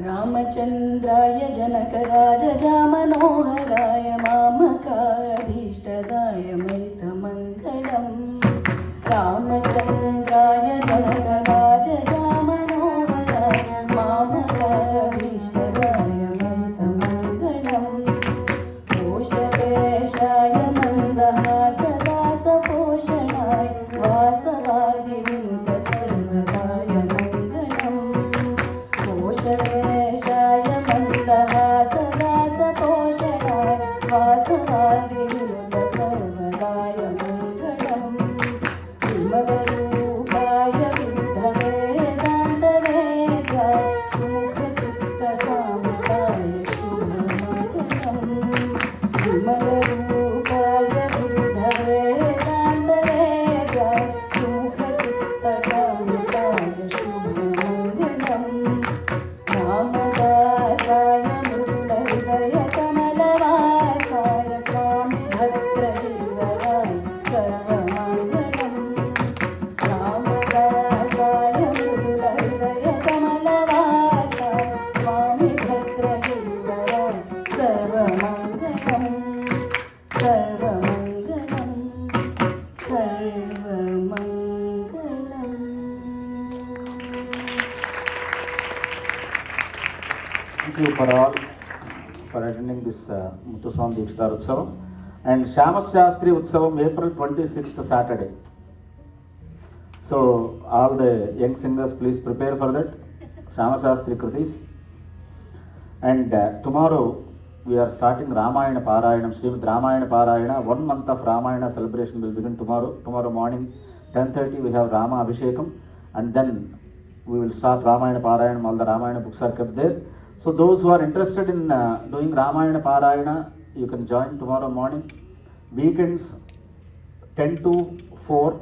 रामचन्द्राय जनकराजजामनोहराय मामकाभीष्टदाय मैतमङ्गलम् रामचन्द्राय जनकराजजामनोहराय मामकाभीष्टदाय मैतमङ्गलम् कोशकेशाय मन्दहासदासपोषणाय वासवादिविनुत सर्वदाय Mangalam कोशकेशाय मन्दहासदासपोषणाय वासवादिविनुत सर्वदाय Mangalam विमलरूपाय विद्धवेदान्तवेद्याय सुमुखचित्तकामिताय शुभमङ्गलम् विमलरूपाय विद्धवेदान्तवेद्याय सुमुखचित्तकामिताय शुभमङ्गलम् रामदासाय मृदुलहृदयकमलवासाय Swami भद्रगिरिवराय सर्वमङ्गलम् रामदासाय मृदुलहृदयकमलवासाय Swami भद्रगिरिवराय सर्वमङ्गलम् सर्वमङ्गलम् सर्वमङ्गलम्. Thank you for all for attending this Muthuswami Dikshitar Utsavam and Shyamas Shastri Utsavam April 26th Saturday. So all the young singers please prepare for that Shyamas Shastri Kritis. And tomorrow we are starting Ramayana Parayanam, Srimad Ramayana Parayana. 1 month of Ramayana celebration will begin tomorrow. Tomorrow morning 10:30 we have Rama Abhishekam, and then we will start Ramayana Parayanam. All the Ramayana books are kept there. So those who are interested in doing Ramayana Parayana, you can join tomorrow morning. Weekends 10 to 4.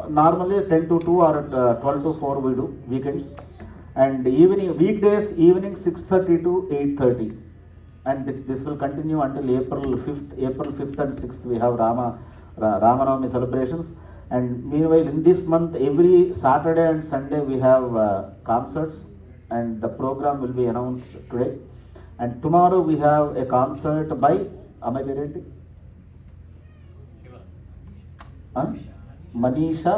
Normally 10 to 2 or 12 to 4 we do weekends. And evening weekdays evening 6:30 to 8:30. And this will continue until April 5th. April 5th and 6th we have Ramanavami celebrations. And meanwhile in this month every Saturday and Sunday we have concerts, and the program will be announced today. And tomorrow we have a concert by Manisha